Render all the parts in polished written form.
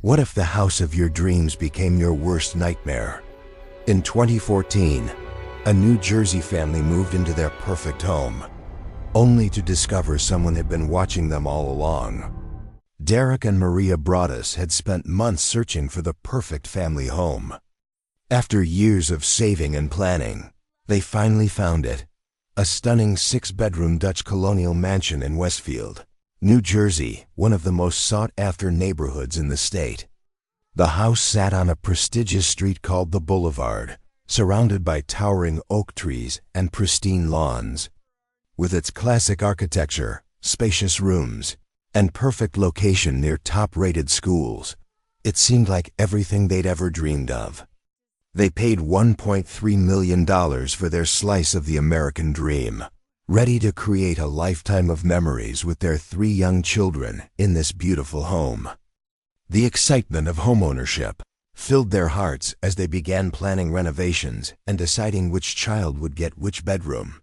What if the house of your dreams became your worst nightmare? In 2014, a New Jersey family moved into their perfect home, only to discover someone had been watching them all along. Derek and Maria Broaddus had spent months searching for the perfect family home. After years of saving and planning, they finally found it. A stunning 6-bedroom Dutch colonial mansion in Westfield, New Jersey, one of the most sought-after neighborhoods in the state. The house sat on a prestigious street called the Boulevard, surrounded by towering oak trees and pristine lawns. With its classic architecture, spacious rooms, and perfect location near top-rated schools, it seemed like everything they'd ever dreamed of. They paid $1.3 million for their slice of the American dream, ready to create a lifetime of memories with their 3 young children in this beautiful home. The excitement of homeownership filled their hearts as they began planning renovations and deciding which child would get which bedroom.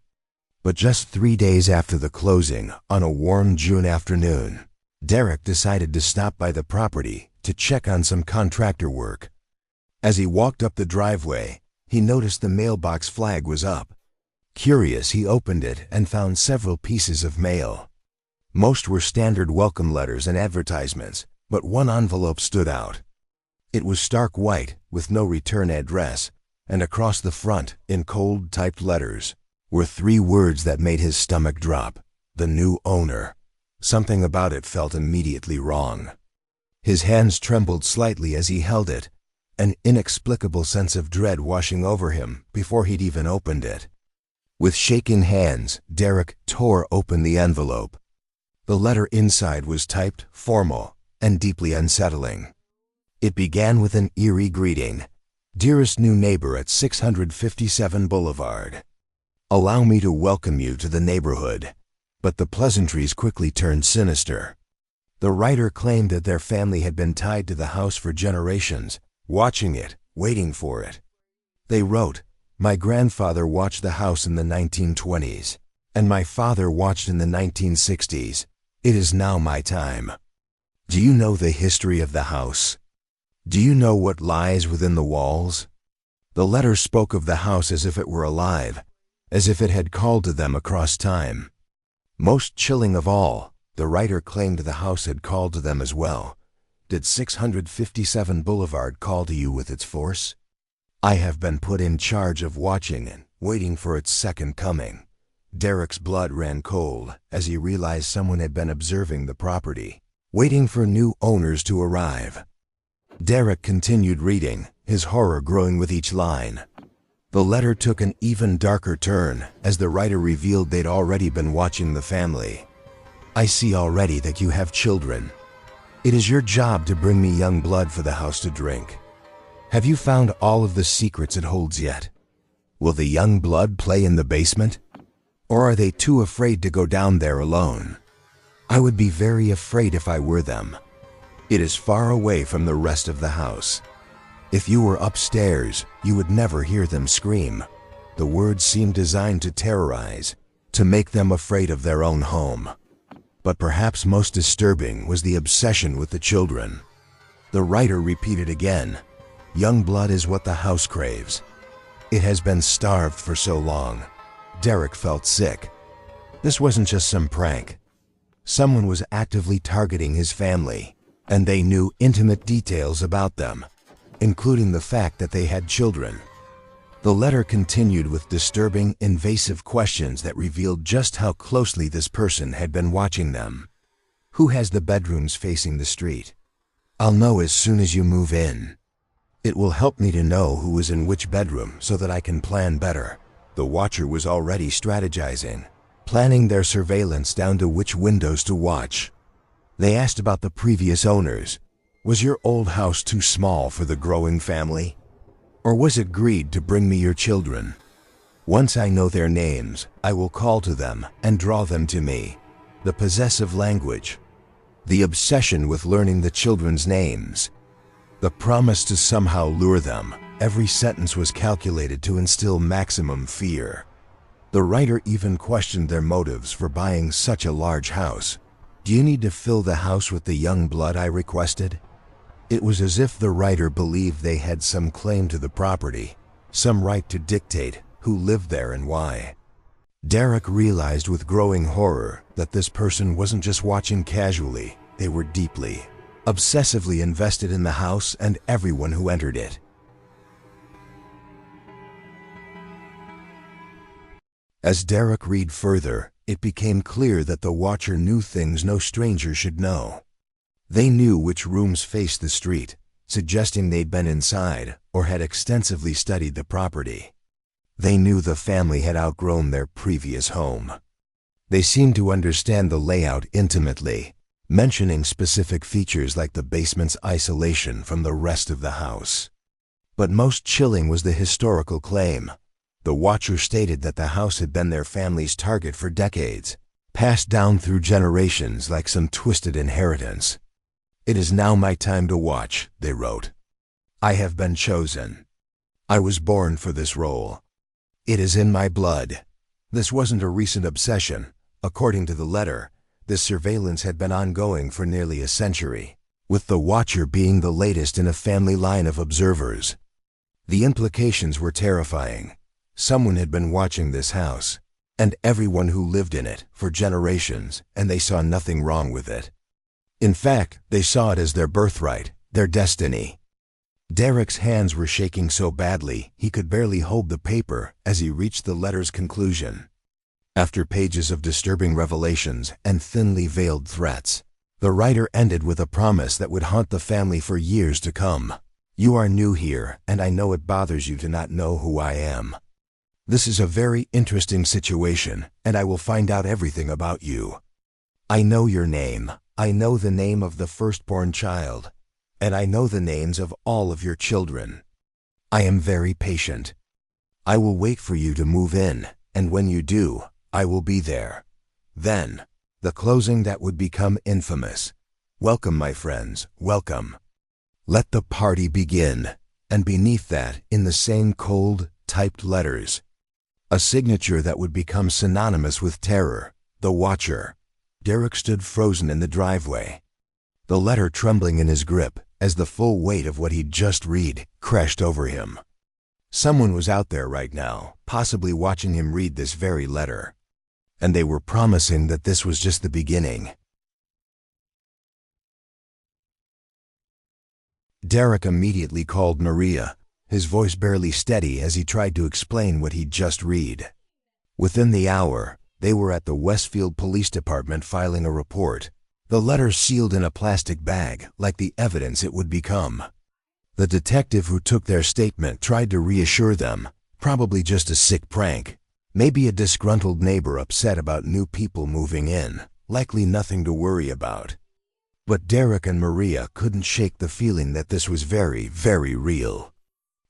But just 3 days after the closing, on a warm June afternoon, Derek decided to stop by the property to check on some contractor work. As he walked up the driveway, he noticed the mailbox flag was up. Curious, he opened it and found several pieces of mail. Most were standard welcome letters and advertisements, but one envelope stood out. It was stark white, with no return address, and across the front, in cold typed letters, were 3 words that made his stomach drop: the new owner. Something about it felt immediately wrong. His hands trembled slightly as he held it, an inexplicable sense of dread washing over him before he'd even opened it. With shaking hands, Derek tore open the envelope. The letter inside was typed, formal, and deeply unsettling. It began with an eerie greeting: "Dearest new neighbor at 657 Boulevard. Allow me to welcome you to the neighborhood." But the pleasantries quickly turned sinister. The writer claimed that their family had been tied to the house for generations, watching it, waiting for it. They wrote, "My grandfather watched the house in the 1920s, and my father watched in the 1960s. It is now my time. Do you know the history of the house? Do you know what lies within the walls?" The letter spoke of the house as if it were alive, as if it had called to them across time. Most chilling of all, the writer claimed the house had called to them as well. Did 657 Boulevard call to you with its force? "I have been put in charge of watching and waiting for its second coming." Derek's blood ran cold as he realized someone had been observing the property, waiting for new owners to arrive. Derek continued reading, his horror growing with each line. The letter took an even darker turn as the writer revealed they'd already been watching the family. "I see already that you have children. It is your job to bring me young blood for the house to drink. Have you found all of the secrets it holds yet? Will the young blood play in the basement? Or are they too afraid to go down there alone? I would be very afraid if I were them. It is far away from the rest of the house. If you were upstairs, you would never hear them scream." The words seemed designed to terrorize, to make them afraid of their own home. But perhaps most disturbing was the obsession with the children. The writer repeated again, "Young blood is what the house craves. It has been starved for so long." Derek felt sick. This wasn't just some prank. Someone was actively targeting his family, and they knew intimate details about them, including the fact that they had children. The letter continued with disturbing, invasive questions that revealed just how closely this person had been watching them. "Who has the bedrooms facing the street? I'll know as soon as you move in. It will help me to know who is in which bedroom so that I can plan better." The watcher was already strategizing, planning their surveillance down to which windows to watch. They asked about the previous owners. Was your old house too small for the growing family? Or was it greed to bring me your children? Once I know their names, I will call to them and draw them to me. The possessive language. The obsession with learning the children's names. The promise to somehow lure them. Every sentence was calculated to instill maximum fear. The writer even questioned their motives for buying such a large house. "Do you need to fill the house with the young blood I requested? It was as if the writer believed they had some claim to the property, some right to dictate who lived there and why. Derek realized with growing horror that this person wasn't just watching casually, they were deeply, obsessively invested in the house and everyone who entered it. As Derek read further, it became clear that the watcher knew things no stranger should know. They knew which rooms faced the street, suggesting they'd been inside or had extensively studied the property. They knew the family had outgrown their previous home. They seemed to understand the layout intimately, mentioning specific features like the basement's isolation from the rest of the house. But most chilling was the historical claim. The watcher stated that the house had been their family's target for decades, passed down through generations like some twisted inheritance. "It is now my time to watch," they wrote. "I have been chosen. I was born for this role. It is in my blood." This wasn't a recent obsession. According to the letter, this surveillance had been ongoing for nearly a century, with the watcher being the latest in a family line of observers. The implications were terrifying. Someone had been watching this house, and everyone who lived in it, for generations, and they saw nothing wrong with it. In fact, they saw it as their birthright, their destiny. Derek's hands were shaking so badly he could barely hold the paper as he reached the letter's conclusion. After pages of disturbing revelations and thinly veiled threats, the writer ended with a promise that would haunt the family for years to come. "You are new here, and I know it bothers you to not know who I am. This is a very interesting situation, and I will find out everything about you. I know your name. I know the name of the firstborn child, and I know the names of all of your children. I am very patient. I will wait for you to move in, and when you do, I will be there." Then, the closing that would become infamous. "Welcome, my friends, welcome. Let the party begin." And beneath that, in the same cold, typed letters, a signature that would become synonymous with terror: The Watcher. Derek stood frozen in the driveway, the letter trembling in his grip as the full weight of what he'd just read crashed over him. Someone was out there right now, possibly watching him read this very letter. And they were promising that this was just the beginning. Derek immediately called Maria, his voice barely steady as he tried to explain what he'd just read. Within the hour, they were at the Westfield Police Department filing a report, the letter sealed in a plastic bag like the evidence it would become. The detective who took their statement tried to reassure them, probably just a sick prank, maybe a disgruntled neighbor upset about new people moving in, likely nothing to worry about. But Derek and Maria couldn't shake the feeling that this was very, very real.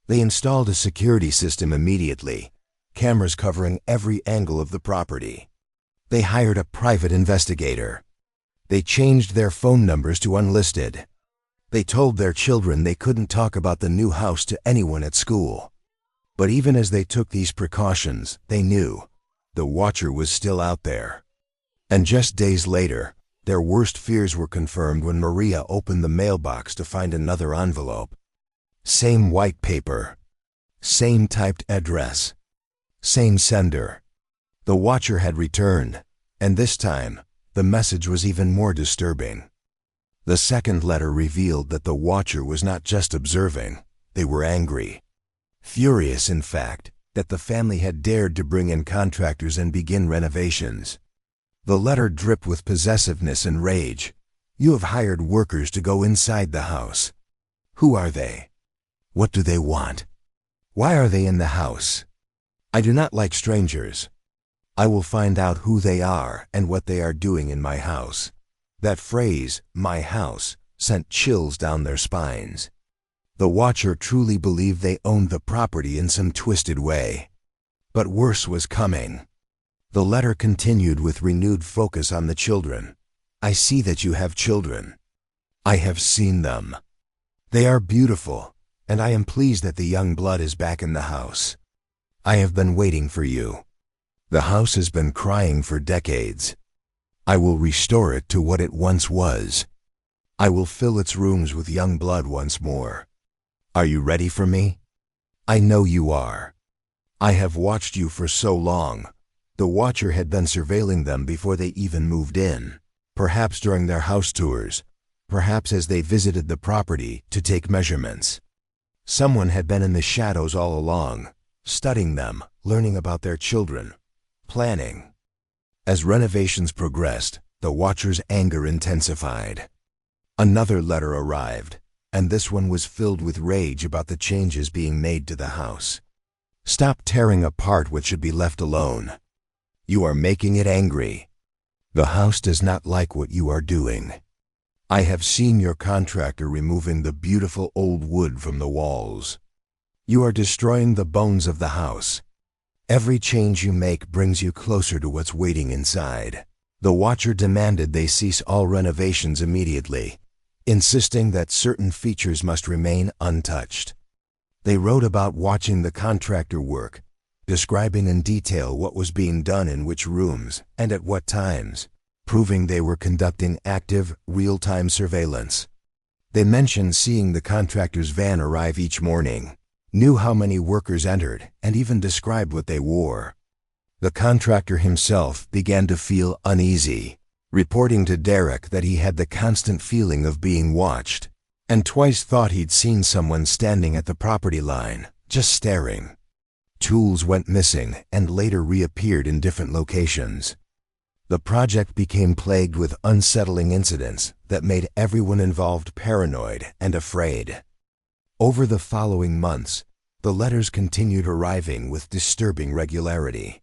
They installed a security system immediately, cameras covering every angle of the property. They hired a private investigator. They changed their phone numbers to unlisted. They told their children they couldn't talk about the new house to anyone at school. But even as they took these precautions, they knew the watcher was still out there. And just days later, their worst fears were confirmed when Maria opened the mailbox to find another envelope. Same white paper, same typed address, same sender. The watcher had returned, and this time, the message was even more disturbing. The second letter revealed that the watcher was not just observing, they were angry. Furious, in fact, that the family had dared to bring in contractors and begin renovations. The letter dripped with possessiveness and rage. "You have hired workers to go inside the house. Who are they? What do they want? Why are they in the house? I do not like strangers. I will find out who they are and what they are doing in my house." That phrase, "my house," sent chills down their spines. The watcher truly believed they owned the property in some twisted way. But worse was coming. The letter continued with renewed focus on the children. "I see that you have children. I have seen them. They are beautiful, and I am pleased that the young blood is back in the house. I have been waiting for you. The house has been crying for decades. I will restore it to what it once was. I will fill its rooms with young blood once more. Are you ready for me? I know you are. I have watched you for so long. The watcher had been surveilling them before they even moved in, perhaps during their house tours, perhaps as they visited the property to take measurements. Someone had been in the shadows all along, studying them, learning about their children, planning. As renovations progressed, the watcher's anger intensified. Another letter arrived, and this one was filled with rage about the changes being made to the house. Stop tearing apart what should be left alone. You are making it angry. The house does not like what you are doing. I have seen your contractor removing the beautiful old wood from the walls. You are destroying the bones of the house. Every change you make brings you closer to what's waiting inside. The watcher demanded they cease all renovations immediately, insisting that certain features must remain untouched. They wrote about watching the contractor work, describing in detail what was being done in which rooms and at what times, proving they were conducting active, real-time surveillance. They mentioned seeing the contractor's van arrive each morning, knew how many workers entered, and even described what they wore. The contractor himself began to feel uneasy, reporting to Derek that he had the constant feeling of being watched, and twice thought he'd seen someone standing at the property line, just staring. Tools went missing and later reappeared in different locations. The project became plagued with unsettling incidents that made everyone involved paranoid and afraid. Over the following months, the letters continued arriving with disturbing regularity.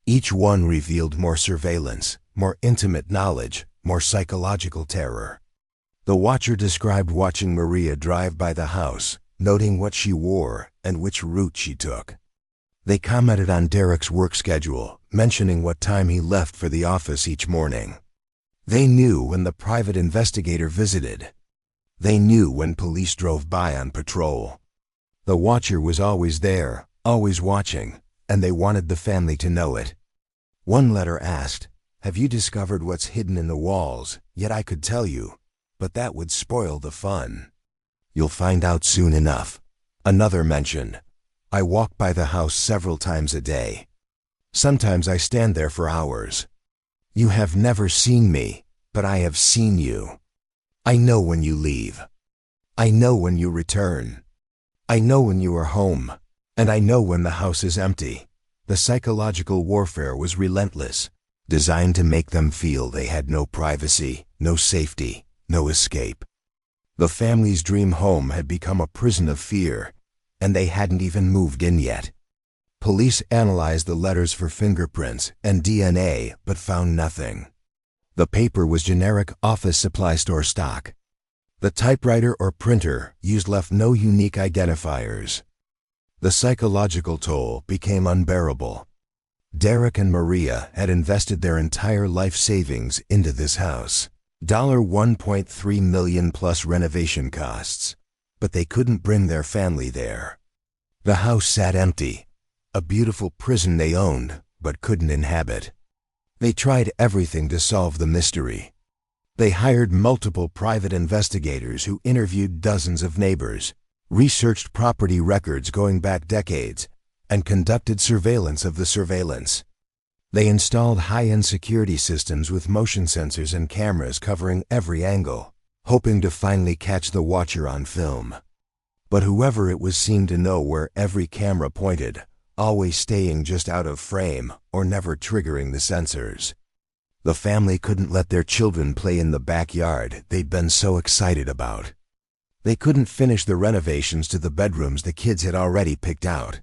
Each one revealed more surveillance, more intimate knowledge, more psychological terror. The watcher described watching Maria drive by the house, noting what she wore and which route she took. They commented on Derek's work schedule, mentioning what time he left for the office each morning. They knew when the private investigator visited. They knew when police drove by on patrol. The watcher was always there, always watching, and they wanted the family to know it. One letter asked, "Have you discovered what's hidden in the walls? Yet I could tell you, but that would spoil the fun. You'll find out soon enough." Another mentioned, "I walk by the house several times a day. Sometimes I stand there for hours. You have never seen me, but I have seen you. I know when you leave. I know when you return. I know when you are home, and I know when the house is empty." The psychological warfare was relentless, designed to make them feel they had no privacy, no safety, no escape. The family's dream home had become a prison of fear, and they hadn't even moved in yet. Police analyzed the letters for fingerprints and DNA, but found nothing. The paper was generic office supply store stock. The typewriter or printer used left no unique identifiers. The psychological toll became unbearable. Derek and Maria had invested their entire life savings into this house. $1.3 million plus renovation costs. But they couldn't bring their family there. The house sat empty, a beautiful prison they owned but couldn't inhabit. They tried everything to solve the mystery. They hired multiple private investigators who interviewed dozens of neighbors, researched property records going back decades, and conducted surveillance of the surveillance. They installed high-end security systems with motion sensors and cameras covering every angle, hoping to finally catch the watcher on film. But whoever it was seemed to know where every camera pointed, always staying just out of frame or never triggering the sensors. The family couldn't let their children play in the backyard they'd been so excited about. They couldn't finish the renovations to the bedrooms the kids had already picked out.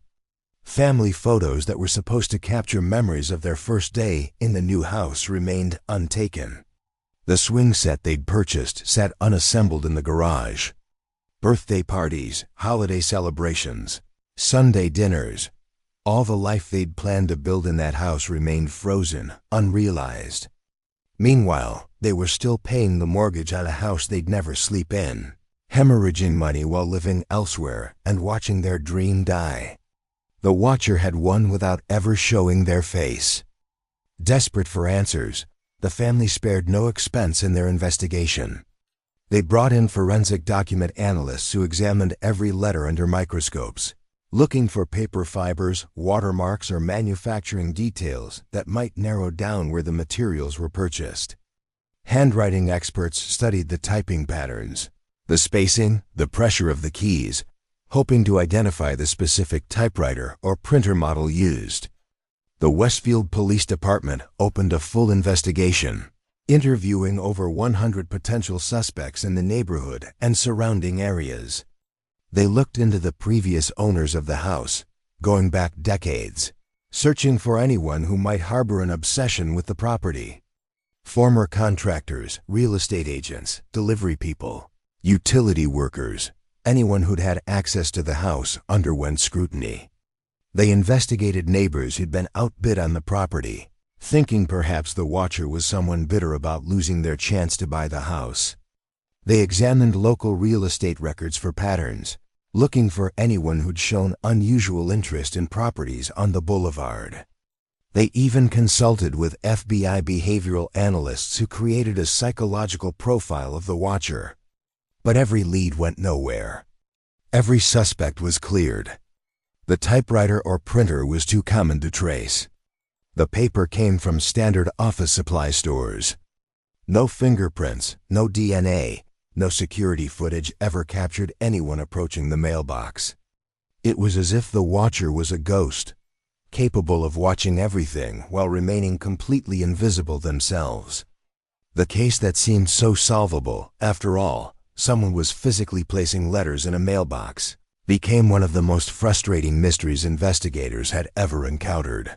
Family photos that were supposed to capture memories of their first day in the new house remained untaken. The swing set they'd purchased sat unassembled in the garage. Birthday parties, holiday celebrations, Sunday dinners, all the life they'd planned to build in that house remained frozen, unrealized. Meanwhile, they were still paying the mortgage on a house they'd never sleep in, hemorrhaging money while living elsewhere and watching their dream die. The watcher had won without ever showing their face. Desperate for answers, the family spared no expense in their investigation. They brought in forensic document analysts who examined every letter under microscopes, looking for paper fibers, watermarks, or manufacturing details that might narrow down where the materials were purchased. Handwriting experts studied the typing patterns, the spacing, the pressure of the keys, hoping to identify the specific typewriter or printer model used. The Westfield Police Department opened a full investigation, interviewing over 100 potential suspects in the neighborhood and surrounding areas. They looked into the previous owners of the house, going back decades, searching for anyone who might harbor an obsession with the property. Former contractors, real estate agents, delivery people, utility workers, anyone who'd had access to the house underwent scrutiny. They investigated neighbors who'd been outbid on the property, thinking perhaps the watcher was someone bitter about losing their chance to buy the house. They examined local real estate records for patterns, looking for anyone who'd shown unusual interest in properties on the boulevard. They even consulted with FBI behavioral analysts who created a psychological profile of the watcher. But every lead went nowhere. Every suspect was cleared. The typewriter or printer was too common to trace. The paper came from standard office supply stores. No fingerprints, no DNA, no security footage ever captured anyone approaching the mailbox. It was as if the watcher was a ghost, capable of watching everything while remaining completely invisible themselves. The case that seemed so solvable, after all, someone was physically placing letters in a mailbox, became one of the most frustrating mysteries investigators had ever encountered.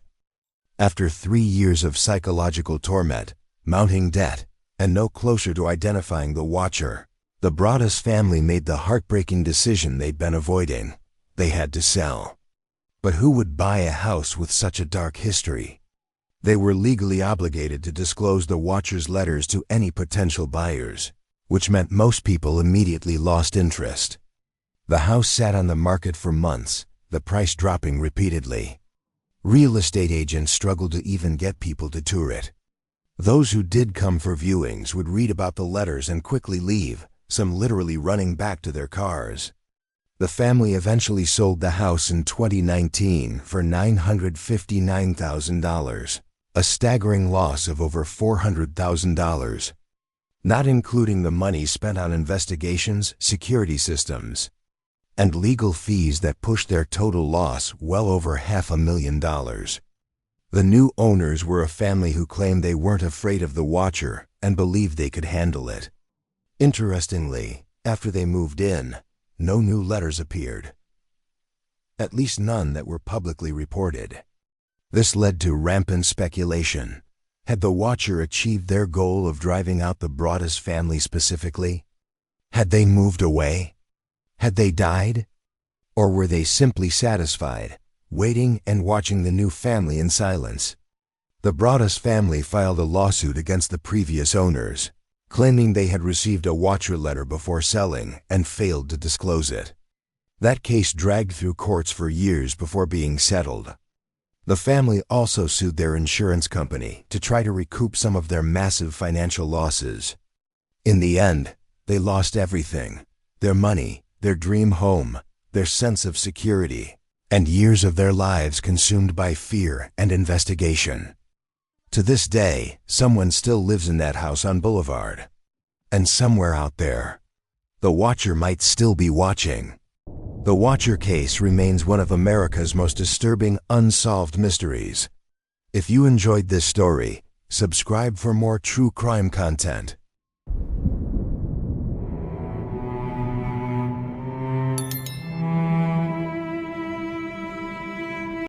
After 3 years of psychological torment, mounting debt, and no closer to identifying the watcher, the Broaddus family made the heartbreaking decision they'd been avoiding. They had to sell. But who would buy a house with such a dark history? They were legally obligated to disclose the watcher's letters to any potential buyers, which meant most people immediately lost interest. The house sat on the market for months, the price dropping repeatedly. Real estate agents struggled to even get people to tour it. Those who did come for viewings would read about the letters and quickly leave, some literally running back to their cars. The family eventually sold the house in 2019 for $959,000, a staggering loss of over $400,000, not including the money spent on investigations, security systems, and legal fees that pushed their total loss well over $500,000. The new owners were a family who claimed they weren't afraid of the watcher and believed they could handle it. Interestingly, after they moved in, no new letters appeared. At least none that were publicly reported. This led to rampant speculation. Had the watcher achieved their goal of driving out the Broaddus family specifically? Had they moved away? Had they died? Or were they simply satisfied, waiting and watching the new family in silence? The Broaddus family filed a lawsuit against the previous owners, claiming they had received a watcher letter before selling and failed to disclose it. That case dragged through courts for years before being settled. The family also sued their insurance company to try to recoup some of their massive financial losses. In the end, they lost everything: their money, their dream home, their sense of security, and years of their lives consumed by fear and investigation. To this day, someone still lives in that house on Boulevard. And somewhere out there, the watcher might still be watching. The Watcher case remains one of America's most disturbing unsolved mysteries. If you enjoyed this story, subscribe for more true crime content.